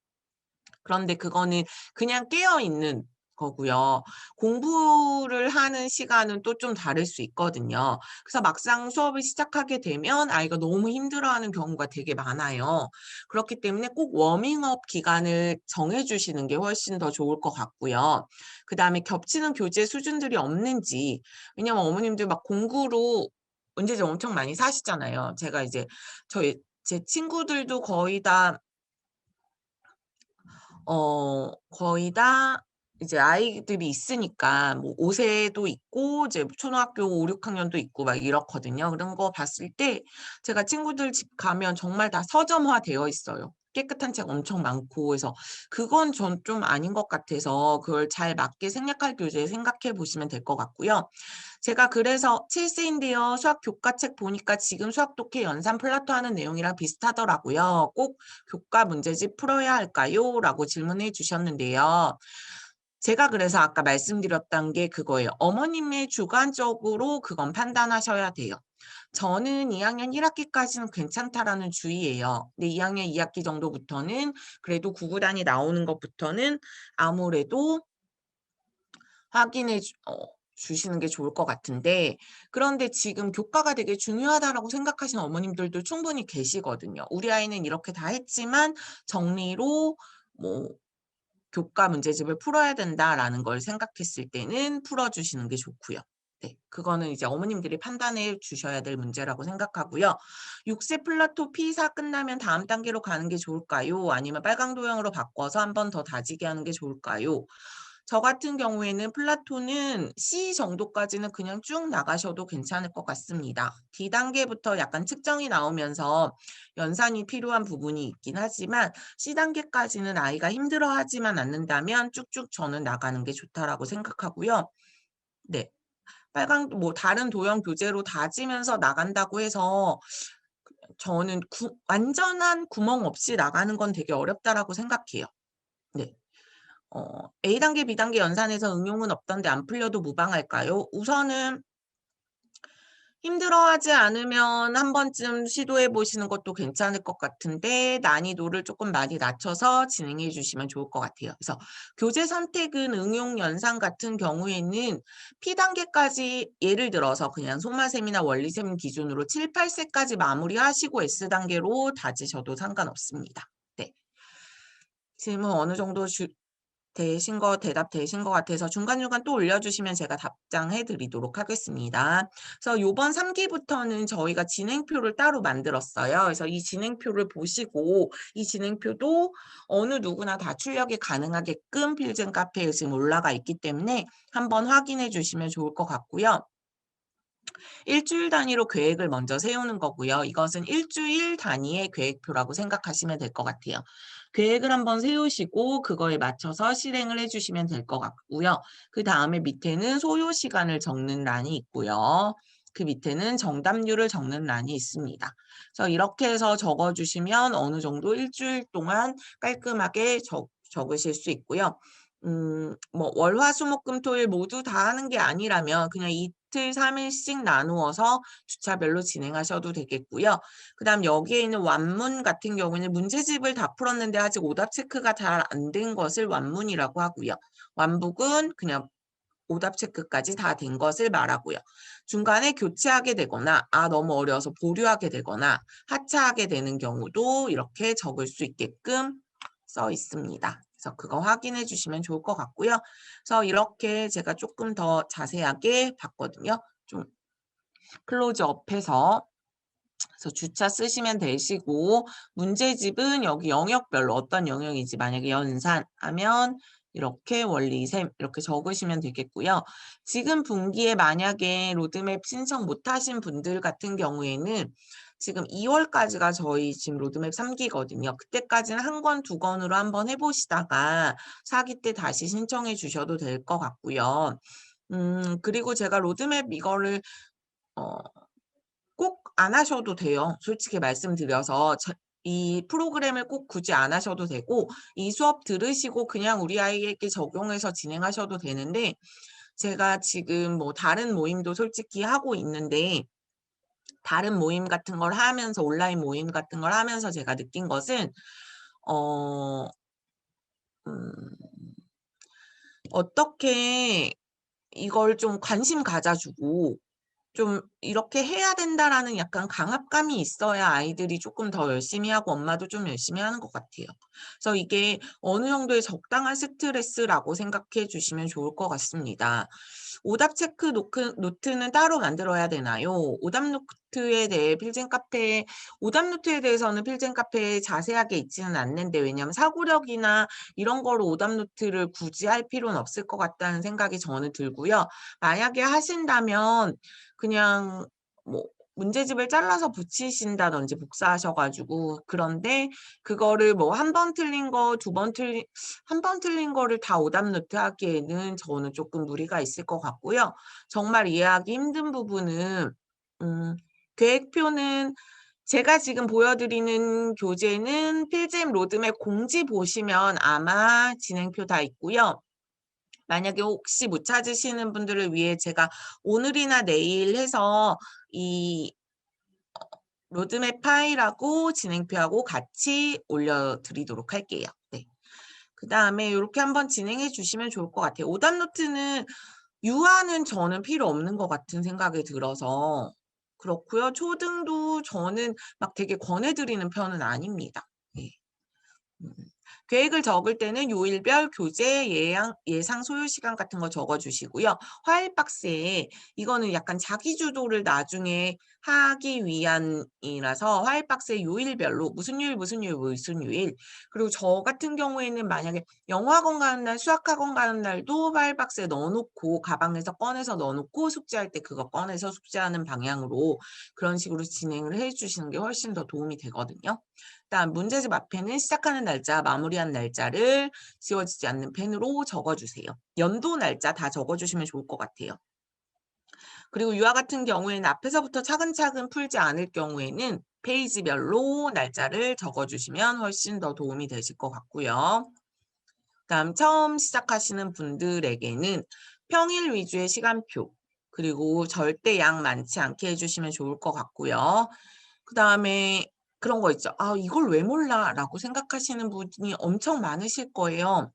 그런데 그거는 그냥 깨어 있는 거고요. 공부를 하는 시간은 또 좀 다를 수 있거든요. 그래서 막상 수업을 시작하게 되면 아이가 너무 힘들어하는 경우가 되게 많아요. 그렇기 때문에 꼭 워밍업 기간을 정해 주시는 게 훨씬 더 좋을 것 같고요. 그다음에 겹치는 교재 수준들이 없는지, 왜냐면 어머님들 막 공구로 문제집 엄청 많이 사시잖아요. 제가 이제 제 친구들도 거의 다 이제 아이들이 있으니까 뭐 5 세도 있고 이제 초등학교 5-6 학년도 있고 막 이렇거든요. 그런 거 봤을 때 제가 친구들 집 가면 정말 다 서점화되어 있어요. 깨끗한 책 엄청 많고 해서 그건 전 좀 아닌 것 같아서 그걸 잘 맞게 생략할 교재 생각해 보시면 될 것 같고요. 제가 그래서 7 세인데요. 수학 교과책 보니까 지금 수학 독해 연산 플라토 하는 내용이랑 비슷하더라고요. "꼭 교과 문제집 풀어야 할까요?" 라고 질문해 주셨는데요. 제가 그래서 아까 말씀드렸던 게 그거예요. 어머님의 주관적으로 그건 판단하셔야 돼요. 저는 2 학년 1 학기까지는 괜찮다라는 주의예요. 근데 2 학년 2 학기 정도부터는 그래도 구구단이 나오는 것부터는 아무래도 확인해 주시는 게 좋을 것 같은데, 그런데 지금 교과가 되게 중요하다라고 생각하시는 어머님들도 충분히 계시거든요. 우리 아이는 이렇게 다 했지만 정리로 뭐 교과 문제집을 풀어야 된다라는 걸 생각했을 때는 풀어 주시는 게 좋고요. 네. 그거는 이제 어머님들이 판단해 주셔야 될 문제라고 생각하고요. 6세 플라토 P4 끝나면 다음 단계로 가는 게 좋을까요? 아니면 빨강 도형으로 바꿔서 한 번 더 다지게 하는 게 좋을까요? 저 같은 경우에는 플라토는 C 정도까지는 그냥 쭉 나가셔도 괜찮을 것 같습니다. D 단계부터 약간 측정이 나오면서 연산이 필요한 부분이 있긴 하지만 C 단계까지는 아이가 힘들어하지만 않는다면 쭉쭉 저는 나가는 게 좋다라고 생각하고요. 네. 뭐 다른 도형 교재로 다지면서 나간다고 해서 저는 완전한 구멍 없이 나가는 건 되게 어렵다라고 생각해요. 네. A 단계, B 단계 연산에서 응용은 없던데 안 풀려도 무방할까요? 우선은 힘들어하지 않으면 한 번쯤 시도해 보시는 것도 괜찮을 것 같은데 난이도를 조금 많이 낮춰서 진행해 주시면 좋을 것 같아요. 그래서 교재 선택은 응용 연산 같은 경우에는 P 단계까지 예를 들어서 그냥 속마셈이나 원리셈 기준으로 7-8 세까지 마무리하시고 S 단계로 다지셔도 상관없습니다. 네. 질문 어느 정도 대답되신 것 같아서 중간중간 또 올려주시면 제가 답장해 드리도록 하겠습니다. 그래서 요번 3 기부터는 저희가 진행표를 따로 만들었어요. 그래서 이 진행표를 보시고 이 진행표도 어느 누구나 다 출력이 가능하게끔 필진 카페에 지금 올라가 있기 때문에 한번 확인해 주시면 좋을 것 같고요. 일주일 단위로 계획을 먼저 세우는 거고요. 이것은 일주일 단위의 계획표라고 생각하시면 될 것 같아요. 계획을 한번 세우시고 그거에 맞춰서 실행을 해 주시면 될 것 같고요. 그다음에 밑에는 소요 시간을 적는 란이 있고요. 그 밑에는 정답률을 적는 란이 있습니다. 그래서 이렇게 해서 적어 주시면 어느 정도 일주일 동안 깔끔하게 적으실 수 있고요. 뭐 월화수목금토일 모두 다 하는 게 아니라면 그냥 이틀 3 일씩 나누어서 주차별로 진행하셔도 되겠고요. 그다음 여기에 있는 완문 같은 경우에는 문제집을 다 풀었는데 아직 오답 체크가 잘 안 된 것을 완문이라고 하고요. 완북은 그냥 오답 체크까지 다 된 것을 말하고요. 중간에 교체하게 되거나 너무 어려워서 보류하게 되거나 하차하게 되는 경우도 이렇게 적을 수 있게끔 써 있습니다. 그래서 그거 확인해 주시면 좋을 것 같고요. 그래서 이렇게 제가 조금 더 자세하게 봤거든요. 좀 클로즈업해서. 그래서 주차 쓰시면 되시고 문제집은 여기 영역별로 어떤 영역인지 만약에 연산하면 이렇게 원리셈 이렇게 적으시면 되겠고요. 지금 분기에 만약에 로드맵 신청 못 하신 분들 같은 경우에는 지금 2 월까지가 저희 지금 로드맵 3 기거든요. 그때까지는 1 권, 2 권으로 한번 해 보시다가 4 기 때 다시 신청해 주셔도 될 것 같고요. 그리고 제가 로드맵 이거를 어 꼭 안 하셔도 돼요. 솔직히 말씀드려서 이 프로그램을 꼭 굳이 안 하셔도 되고 이 수업 들으시고 그냥 우리 아이에게 적용해서 진행하셔도 되는데 제가 지금 뭐 다른 모임도 솔직히 하고 있는데 다른 모임 같은 걸 하면서 온라인 모임 같은 걸 하면서 제가 느낀 것은 어 음 어떻게 이걸 좀 관심 가져 주고 좀 '이렇게 해야 된다.'라는 약간 강압감이 있어야 아이들이 쪼끔 더 열심히 하고 엄마도 좀 열심히 하는 것 같아요. 그래서 이게 어느 정도의 적당한 스트레스라고 생각해 주시면 좋을 것 같습니다. 오답 체크 노트는 따로 만들어야 되나요? 오답 노트에 대해 필진 카페에 오답 노트에 대해서는 필진 카페에 자세하게 있지는 않는데 왜냐하면 사고력이나 이런 거로 오답 노트를 굳이 할 필요는 없을 것 같다는 생각이 저는 들고요. 만약에 하신다면 그냥 뭐 문제집을 잘라서 붙이신다든지 복사하셔 가지고 그런데 그거를 뭐 한 번 틀린 거 두 번 틀린 한 번 틀린 거를 다 오답 노트 하기에는 저는 쪼끔 무리가 있을 것 같고요. 정말 이해하기 힘든 부분은 음 계획표는 제가 지금 보여 드리는 교재는 필름 로드맵 공지 보시면 아마 진행표 다 있고요. 만약에 혹시 못 찾으시는 분들을 위해 제가 오늘이나 내일 해서 이 로드맵 파일하고 진행표하고 같이 올려 드리도록 할게요. 네. 그다음에 요렇게 한번 진행해 주시면 좋을 것 같아요. 오답 노트는 유아는 저는 필요 없는 것 같은 생각이 들어서 그렇고요. 초등도 저는 막 되게 권해 드리는 편은 아닙니다. 네. 음. 계획을 적을 때는 요일별 교재 예상 소요 시간 같은 거 적어 주시고요. 파일 박스에 이거는 약간 자기 주도를 나중에 하기 위함이라서 파일 박스에 요일별로 무슨 요일, 무슨 요일, 무슨 요일 그리고 저 같은 경우에는 만약에 영어학원 가는 날, 수학학원 가는 날도 파일 박스에 넣어 놓고 가방에서 꺼내서 넣어 놓고 숙제할 때 그거 꺼내서 숙제하는 방향으로 그런 식으로 진행을 해 주시는 게 훨씬 더 도움이 되거든요. 그다음 문제집 앞에는 시작하는 날짜, 마무리한 날짜를 지워지지 않는 펜으로 적어 주세요. 연도, 날짜 다 적어 주시면 좋을 것 같아요. 그리고 유아 같은 경우에는 앞에서부터 차근차근 풀지 않을 경우에는 페이지별로 날짜를 적어 주시면 훨씬 더 도움이 되실 것 같고요. 그다음 처음 시작하시는 분들에게는 평일 위주의 시간표 그리고 절대 양 많지 않게 해 주시면 좋을 것 같고요. 그다음에 그런 거 있죠. '아 이걸 왜 몰라?'라고 생각하시는 분이 엄청 많으실 거예요.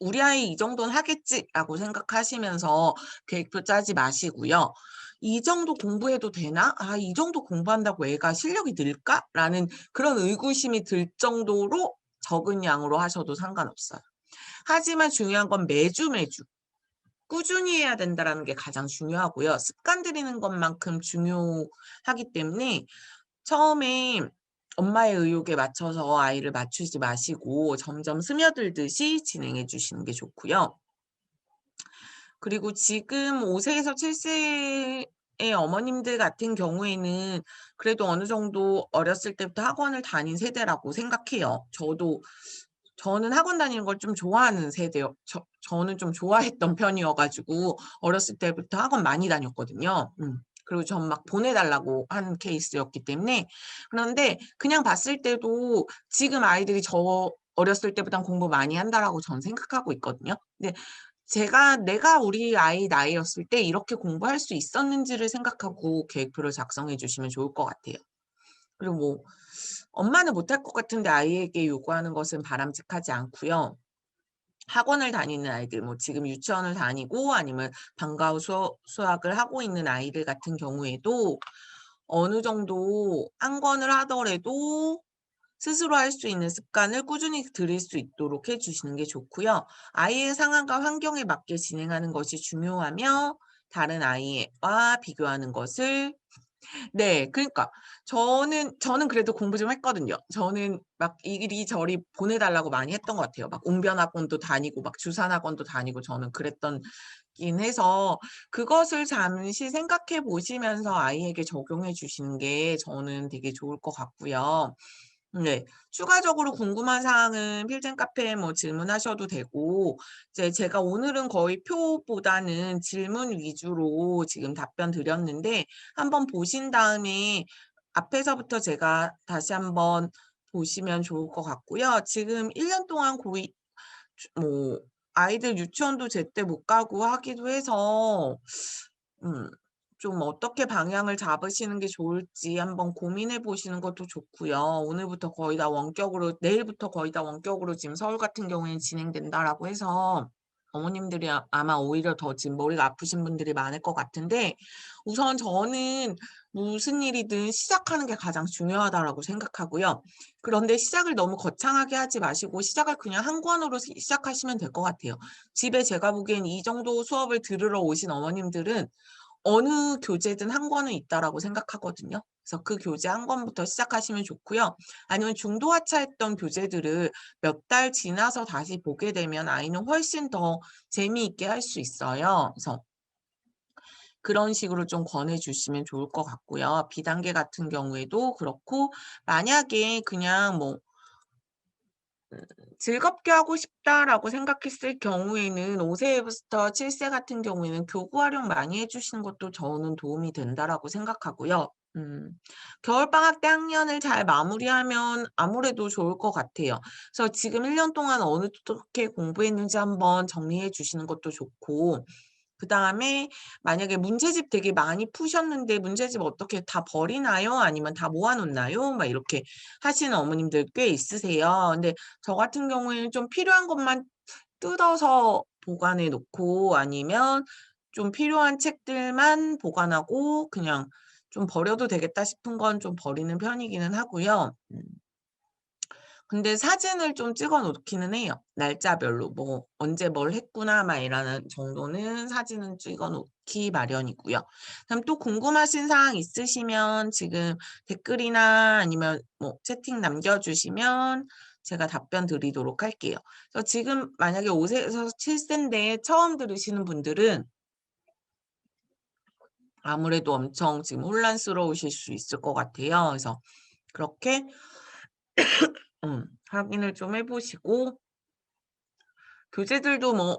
'우리 아이 이 정도는 하겠지.'라고 생각하시면서 계획표 짜지 마시고요. '이 정도 공부해도 되나? 아 이 정도 공부한다고 애가 실력이 늘까?'라는 그런 의구심이 들 정도로 적은 양으로 하셔도 상관없어요. 하지만 중요한 건 매주 꾸준히 해야 된다라는 게 가장 중요하고요. 습관 들이는 것만큼 중요하기 때문에 처음에 엄마의 의욕에 맞춰서 아이를 맞추지 마시고 점점 스며들듯이 진행해 주시는 게 좋고요. 그리고 지금 5 세에서 7 세의 어머님들 같은 경우에는 그래도 어느 정도 어렸을 때부터 학원을 다닌 세대라고 생각해요. 저는 학원 다니는 걸 좀 좋아하는 세대요. 저는 좀 좋아했던 편이어 가지고 어렸을 때부터 학원 많이 다녔거든요. 그리고 전 막 보내 달라고 하는 케이스였기 때문에. 그런데 그냥 봤을 때도 지금 아이들이 저 어렸을 때보단 공부 많이 한다라고 저는 생각하고 있거든요. 근데 내가 우리 아이 나이였을 때 이렇게 공부할 수 있었는지를 생각하고 계획표를 작성해 주시면 좋을 것 같아요. 그리고 뭐 엄마는 못할 것 같은데 아이에게 요구하는 것은 바람직하지 않고요. 학원을 다니는 아이들 뭐 지금 유치원을 다니고 아니면 방과 후 수학을 하고 있는 아이들 같은 경우에도 어느 정도 한 권을 하더라도 스스로 할 수 있는 습관을 꾸준히 들일 수 있도록 해 주시는 게 좋고요. 아이의 상황과 환경에 맞게 진행하는 것이 중요하며 다른 아이와 비교하는 것을 네. 그러니까 저는 그래도 공부 좀 했거든요. 저는 막 이리저리 보내 달라고 많이 했던 것 같아요. 막 웅변 학원도 다니고 막 주산 학원도 다니고 저는 그랬던 긴 해서 그것을 잠시 생각해 보시면서 아이에게 적용해 주시는 게 저는 되게 좋을 것 같고요. 네. 추가적으로 궁금한 사항은 필진 카페에 뭐 질문하셔도 되고 이제 제가 오늘은 거의 표보다는 질문 위주로 지금 답변 드렸는데 한번 보신 다음에 앞에서부터 제가 다시 한번 보시면 좋을 것 같고요. 지금 1년 동안 고이 뭐 아이들 유치원도 제때 못 가고 하기도 해서 음 좀 어떻게 방향을 잡으시는 게 좋을지 한번 고민해 보시는 것도 좋고요. 오늘부터 거의 다 원격으로 내일부터 거의 다 원격으로 지금 서울 같은 경우에는 진행된다라고 해서 어머님들이 아마 오히려 더 지금 머리가 아프신 분들이 많을 것 같은데 우선 저는 무슨 일이든 시작하는 게 가장 중요하다라고 생각하고요. 그런데 시작을 너무 거창하게 하지 마시고 시작을 그냥 한 권으로 시작하시면 될 것 같아요. 집에 제가 보기엔 이 정도 수업을 들으러 오신 어머님들은 어느 교재든 한 권은 있다라고 생각하거든요. 그래서 그 교재 한 권부터 시작하시면 좋고요. 아니면 중도하차했던 교재들을 몇 달 지나서 다시 보게 되면 아이는 훨씬 더 재미있게 할 수 있어요. 그래서 그런 식으로 좀 권해 주시면 좋을 것 같고요. 비단계 같은 경우에도 그렇고 만약에 그냥 뭐 '즐겁게 하고 싶다.'라고 생각했을 경우에는 5 세부터 7세 같은 경우에는 교구 활용 많이 해 주시는 것도 저는 도움이 된다라고 생각하고요. 겨울방학 때 학년을 잘 마무리하면 아무래도 좋을 것 같아요. 그래서 지금 1년 동안 어떻게 공부했는지 한번 정리해 주시는 것도 좋고 그다음에 만약에 문제집 되게 많이 푸셨는데 문제집 어떻게 다 버리나요? 아니면 다 모아 놓나요? 막 이렇게 하시는 어머님들 꽤 있으세요. 근데 저 같은 경우에는 좀 필요한 것만 뜯어서 보관해 놓고 아니면 좀 필요한 책들만 보관하고 그냥 좀 버려도 되겠다 싶은 건 좀 버리는 편이기는 하고요. 근데 사진을 좀 찍어 놓기는 해요. 날짜별로 뭐 '언제 뭘 했구나.' 막 이라는 정도는 사진은 찍어 놓기 마련이고요. 그다음 또 궁금하신 사항 있으시면 지금 댓글이나 아니면 뭐 채팅 남겨 주시면 제가 답변 드리도록 할게요. 그래서 지금 만약에 5 세에서 7 세인데 처음 들으시는 분들은 아무래도 엄청 지금 혼란스러우실 수 있을 것 같아요. 그래서 그렇게 확인을 좀 해 보시고 교재들도 뭐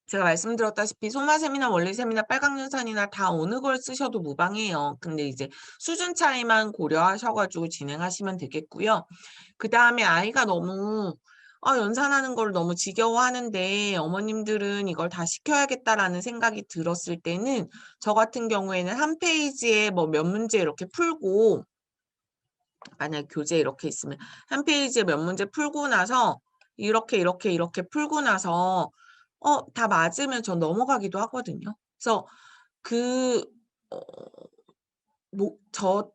제가 말씀드렸다시피 소마셈이나 원리셈이나 빨강연산이나 다 어느 걸 쓰셔도 무방해요. 근데 이제 수준 차이만 고려하셔 가지고 진행하시면 되겠고요. 그다음에 아이가 너무 연산하는 걸 너무 지겨워하는데 어머님들은 '이걸 다 시켜야겠다.'라는 생각이 들었을 때는 저 같은 경우에는 한 페이지에 뭐 몇 문제 이렇게 풀고 만약에 교재 이렇게 있으면 한 페이지에 몇 문제 풀고 나서 이렇게, 이렇게, 이렇게 풀고 나서 다 맞으면 전 넘어가기도 하거든요. 그래서 그 어 뭐 저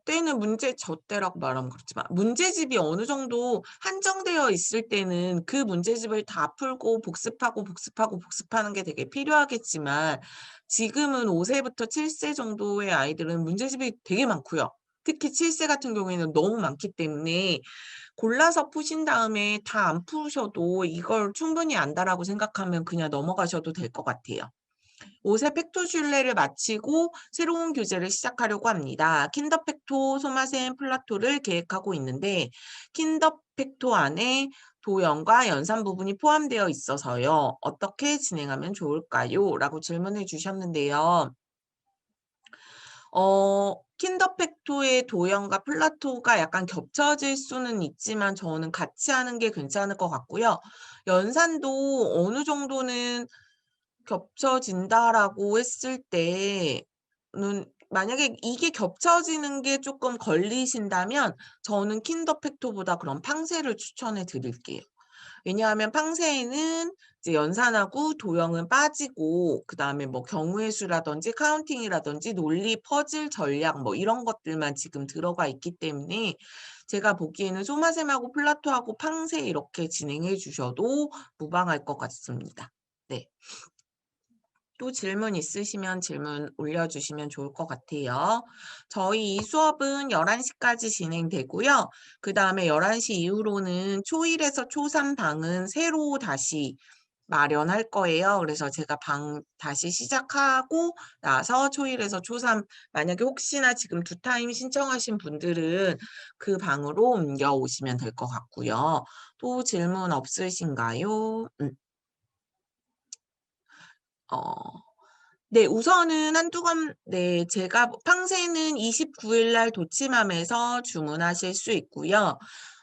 때라고 말하면 그렇지만 문제집이 어느 정도 한정되어 있을 때는 그 문제집을 다 풀고 복습하고, 복습하고, 복습하는 게 되게 필요하겠지만 지금은 5 세부터 7세 정도의 아이들은 문제집이 되게 많고요. 특히 7세 같은 경우에는 너무 많기 때문에 골라서 푸신 다음에 다 안 푸셔도 '이걸 충분히 안다.'라고 생각하면 그냥 넘어가셔도 될 것 같아요. 5세 팩토슐레를 마치고 새로운 교재를 시작하려고 합니다. 킨더팩토, 소마셈, 플라토를 계획하고 있는데 킨더팩토 안에 도형과 연산 부분이 포함되어 있어서요. "어떻게 진행하면 좋을까요?" 라고 질문해 주셨는데요. 킨더팩토의 도형과 플라토가 약간 겹쳐질 수는 있지만 저는 같이 하는 게 괜찮을 것 같고요. 연산도 어느 정도는 겹쳐진다라고 했을 때는 만약에 이게 겹쳐지는 게 쪼끔 걸리신다면 저는 킨더팩토보다 그럼 팡세를 추천해 드릴게요. 왜냐하면 팡세에는 이제 연산하고 도형은 빠지고 그다음에 뭐 경우의 수라든지 카운팅이라든지 논리, 퍼즐, 전략 뭐 이런 것들만 지금 들어가 있기 때문에 제가 보기에는 소마셈하고 플라토하고 팡세 이렇게 진행해 주셔도 무방할 것 같습니다. 네. 또 질문 있으시면 질문 올려주시면 좋을 것 같아요. 저희 이 수업은 11 시까지 진행되고요. 그다음에 11시 이후로는 초1에서 초3 방은 새로 다시 마련할 거예요. 그래서 제가 방 다시 시작하고 나서 초1에서 초3 만약에 혹시나 지금 두 타임 신청하신 분들은 그 방으로 옮겨오시면 될 것 같고요. 또 질문 없으신가요? 어. 네. 우선은 한두 건 네 제가 팡세는 29일 날 도치맘에서 주문하실 수 있고요.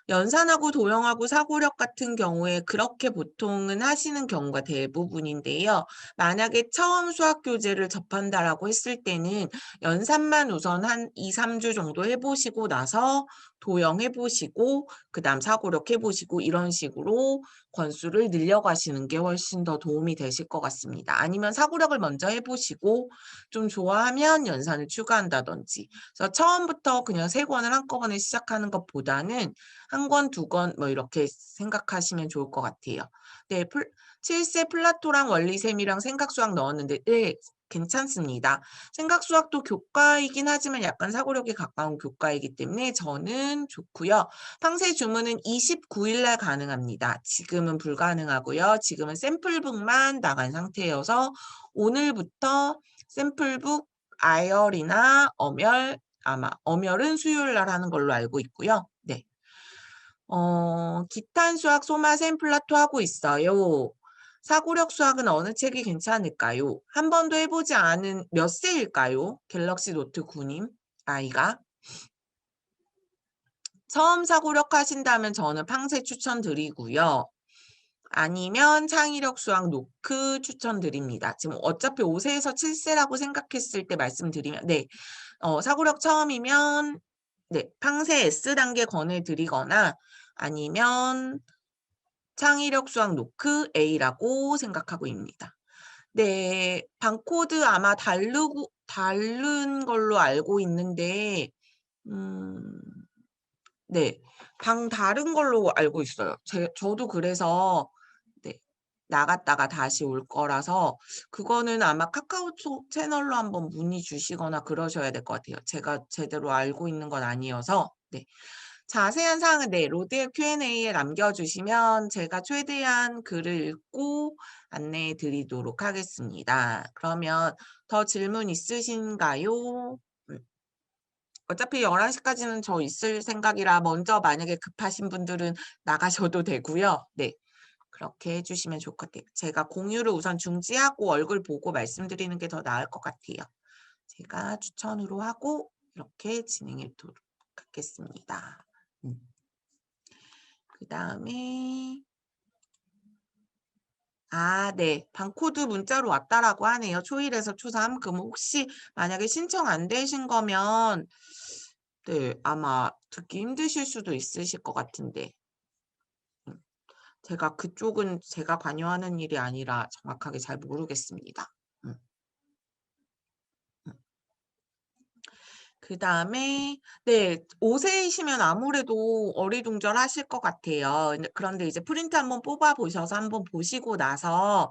연산하고 도형하고 사고력 같은 경우에 그렇게 보통은 하시는 경우가 대부분인데요. 만약에 처음 수학 교재를 접한다라고 했을 때는 연산만 우선 한 2-3주 정도 해 보시고 나서 도형해 보시고 그다음 사고력 해 보시고 이런 식으로 권수를 늘려가시는 게 훨씬 더 도움이 되실 것 같습니다. 아니면 사고력을 먼저 해 보시고 좀 좋아하면 연산을 추가한다든지. 그래서 처음부터 그냥 3권을 한꺼번에 시작하는 것보다는 1권, 2권 뭐 이렇게 생각하시면 좋을 것 같아요. 네. 7세 플라토랑 원리셈이랑 생각수학 넣었는데 네. 괜찮습니다. 생각수학도 교과이긴 하지만 약간 사고력에 가까운 교과이기 때문에 저는 좋고요. 판세 주문은 29일 날 가능합니다. 지금은 불가능하고요. 지금은 샘플북만 나간 상태여서 오늘부터 샘플북 아열이나 엄열 아마 엄열은 수요일 날 하는 걸로 알고 있고요. 네. 기탄 수학 소마셈 플라토 하고 있어요. 사고력 수학은 어느 책이 괜찮을까요? 한 번도 해보지 않은 몇 세일까요? 갤럭시 노트 9님 아이가. 처음 사고력 하신다면 저는 팡세 추천드리고요. 아니면 창의력 수학 노크 추천드립니다. 지금 어차피 5세에서 7세라고 생각했을 때 말씀드리면 네. 사고력 처음이면 네. 팡세 S단계 권해드리거나 아니면 창의력 수학 노크 A라고 생각하고 있습니다. 네. 방코드 아마 다른 걸로 알고 있는데 네. 다른 걸로 알고 있어요. 저도 그래서 네. 나갔다가 다시 올 거라서 그거는 아마 카카오톡 채널로 한번 문의 주시거나 그러셔야 될 것 같아요. 제가 제대로 알고 있는 건 아니어서. 네. 자세한 사항은 네. 로드앱 Q&A에 남겨주시면 제가 최대한 글을 읽고 안내해 드리도록 하겠습니다. 그러면 더 질문 있으신가요? 어차피 11시까지는 저 있을 생각이라 먼저 만약에 급하신 분들은 나가셔도 되고요. 네. 그렇게 해 주시면 좋을 것 같아요. 제가 공유를 우선 중지하고 얼굴 보고 말씀드리는 게 더 나을 것 같아요. 제가 추천으로 하고 이렇게 진행해 도록 하겠습니다. 그다음에 네. 방코드 문자로 왔다라고 하네요. 초1에서 초3. 그럼 혹시 만약에 신청 안 되신 거면 네. 아마 듣기 힘드실 수도 있으실 것 같은데. 그쪽은 제가 관여하는 일이 아니라 정확하게 잘 모르겠습니다. 음. 그다음에 네. 5세이시면 아무래도 어리둥절하실 것 같아요. 그런데 이제 프린트 한번 뽑아 보셔서 한번 보시고 나서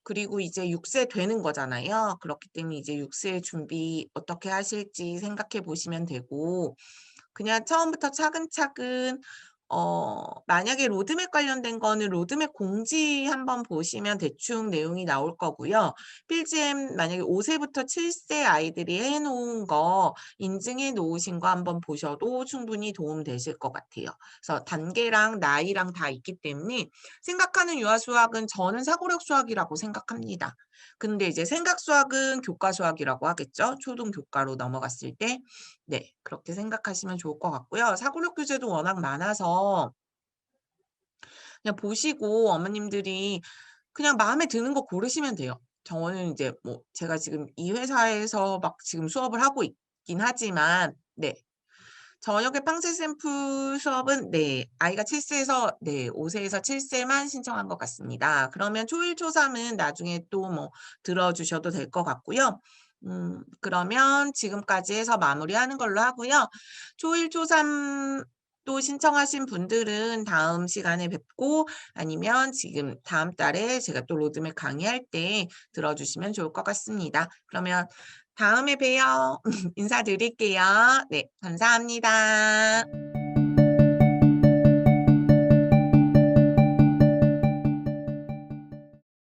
그리고 이제 6세 되는 거잖아요. 그렇기 때문에 이제 6세 준비 어떻게 하실지 생각해 보시면 되고 그냥 처음부터 차근차근 만약에 로드맵 관련된 거는 로드맵 공지 한번 보시면 대충 내용이 나올 거고요. 필지엠 만약에 5세부터 7세 아이들이 해 놓은 거 인증해 놓으신 거 한번 보셔도 충분히 도움 되실 것 같아요. 그래서 단계랑 나이랑 다 있기 때문에 생각하는 유아 수학은 저는 사고력 수학이라고 생각합니다. 근데 이제 생각 수학은 교과 수학이라고 하겠죠. 초등 교과로 넘어갔을 때. 네. 그렇게 생각하시면 좋을 것 같고요. 사고력 교재도 워낙 많아서 그냥 보시고 어머님들이 그냥 마음에 드는 거 고르시면 돼요. 저는 이제 뭐 제가 지금 이 회사에서 막 지금 수업을 하고 있긴 하지만 네. 저녁에 팡세 샘플 수업은 네. 아이가 7세에서 네. 5세에서 7세만 신청한 것 같습니다. 그러면 초1, 초3은 나중에 또 뭐 들어 주셔도 될 것 같고요. 그러면 지금까지 해서 마무리하는 걸로 하고요. 초1, 초3 또 신청하신 분들은 다음 시간에 뵙고 아니면 지금 다음 달에 제가 또 로드맵 강의할 때 들어주시면 좋을 것 같습니다. 그러면 다음에 봬요. 인사드릴게요. 네, 감사합니다.